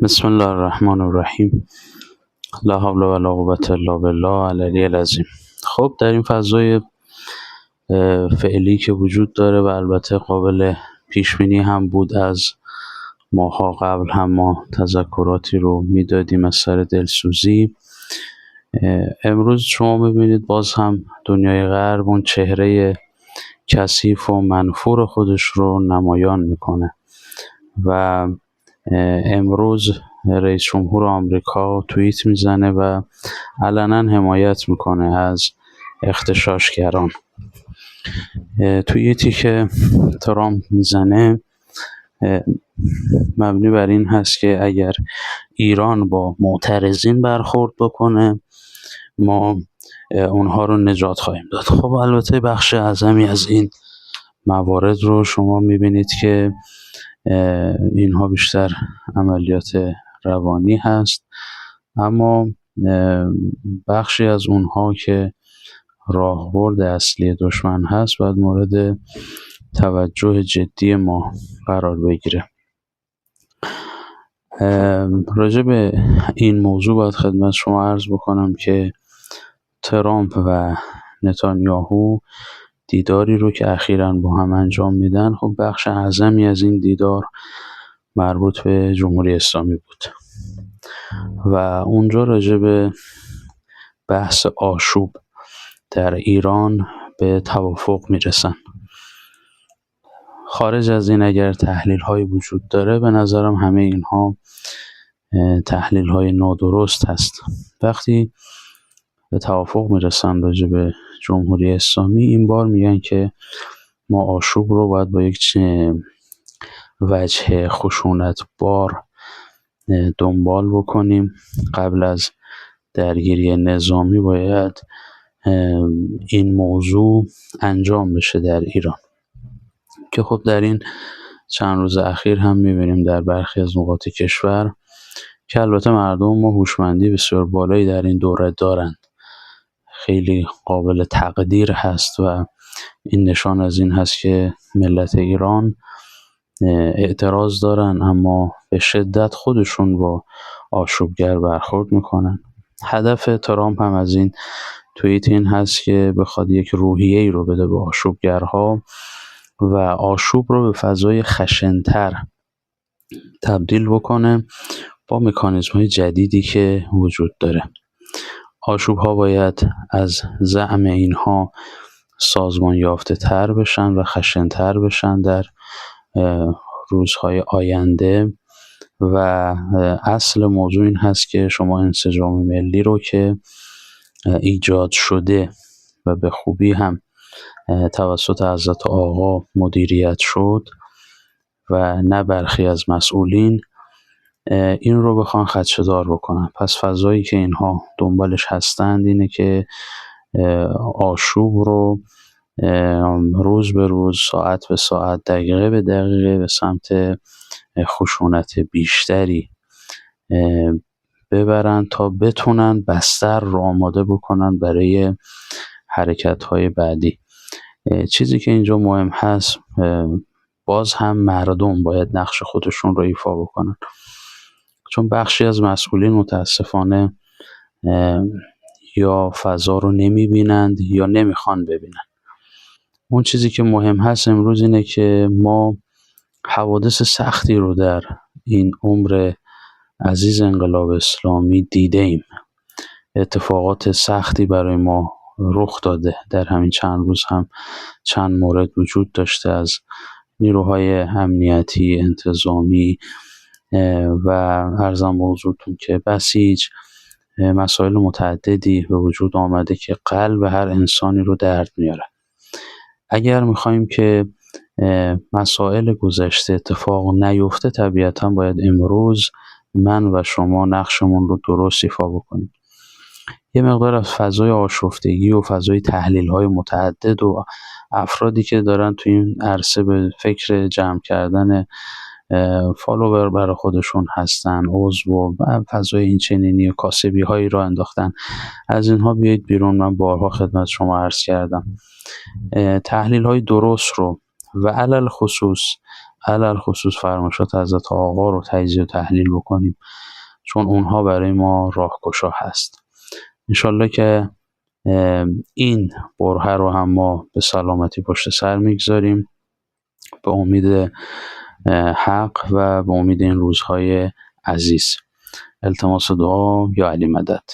بسم الله الرحمن الرحیم. لا حول ولا قوة الا بالله العلی العظیم. خب در این فضای فعلی که وجود داره و البته قابل پیش بینی هم بود، از ماها قبل هم ما تذکراتی رو میدادیم از سر دلسوزی. امروز شما میبینید باز هم دنیای غرب اون چهره کثیف و منفور خودش رو نمایان میکنه و امروز رئیس جمهور آمریکا توییت میزنه و علنا حمایت میکنه از اغتشاشگران. توییتی که ترامپ میزنه مبنی بر این هست که اگر ایران با معترضین برخورد بکنه ما اونها رو نجات خواهیم داد. خب البته بخش اعظمی از این موارد رو شما میبینید که اینها بیشتر عملیات روانی هست، اما بخشی از اونها که راهبرد اصلی دشمن هست باید مورد توجه جدی ما قرار بگیره. راجع به این موضوع باید خدمت شما عرض بکنم که ترامپ و نتانیاهو دیداری رو که اخیراً با هم انجام میدن، خب بخش اعظمی از این دیدار مربوط به جمهوری اسلامی بود و اونجا راجع به بحث آشوب در ایران به توافق میرسن. خارج از این اگر تحلیل های وجود داره، به نظرم همه اینها تحلیل های نادرست هست. وقتی به توافق میرسن راجع به جمهوری اسلامی، این بار میگن که ما آشوب رو باید با یک وجه خشونت بار دنبال بکنیم. قبل از درگیری نظامی باید این موضوع انجام بشه در ایران، که خب در این چند روز اخیر هم میبینیم در برخی از نقاط کشور که البته مردم ما هوشمندی بسیار بالایی در این دوره دارند، خیلی قابل تقدیر هست و این نشان از این هست که ملت ایران اعتراض دارن اما به شدت خودشون با آشوبگر برخورد میکنن. هدف ترامپ هم از این توییت این هست که بخواد یک روحیه‌ای رو بده به آشوبگرها و آشوب رو به فضای خشن‌تر تبدیل بکنه با مکانیزم‌های جدیدی که وجود داره. آشوب‌ها باید از زعم اینها سازمان یافته تر بشن و خشن‌تر بشن در روزهای آینده و اصل موضوع این هست که شما انسجام ملی رو که ایجاد شده و به خوبی هم توسط حضرت آقا مدیریت شد و نه برخی از مسئولین، این رو بخوان خدشه‌دار بکنن. پس فضایی که اینها دنبالش هستند اینه که آشوب رو روز به روز، ساعت به ساعت، دقیقه به دقیقه به سمت خشونت بیشتری ببرن تا بتونن بستر رو آماده بکنن برای حرکت‌های بعدی. چیزی که اینجا مهم هست، باز هم مردم باید نقش خودشون رو ایفا بکنن، چون بخشی از مسئولین متاسفانه یا فضا رو نمیبینند یا نمیخوان ببینن. اون چیزی که مهم هست امروز اینه که ما حوادث سختی رو در این عمر عزیز انقلاب اسلامی دیده ایم. اتفاقات سختی برای ما رخ داده. در همین چند روز هم چند مورد وجود داشته از نیروهای امنیتی، انتظامی و عرضم به حضورتون که بسیج مسائل متعددی به وجود آمده که قلب هر انسانی رو درد میاره. اگر میخوایم که مسائل گذشته اتفاق نیفته، طبیعتا باید امروز من و شما نقشمون رو درست ایفا بکنیم. یه مقدار از فضای آشفتگی و فضای تحلیل‌های متعدد و افرادی که دارن تو این عرصه به فکر جمع کردن فالوور برای خودشون هستن، عضو و فضای این چنینی و کاسبی هایی را انداختن، از اینها بیایید بیرون. من بارها خدمت شما عرض کردم تحلیل های درست رو و علل خصوص علل خصوص فرمایشات حضرت آقا رو تجزیه و تحلیل بکنیم، چون اونها برای ما راهگشا هست. انشالله که این برهه رو هم ما به سلامتی پشت سر میگذاریم، به امید حق و به امید این روزهای عزیز. التماس دعا یا علی مدد.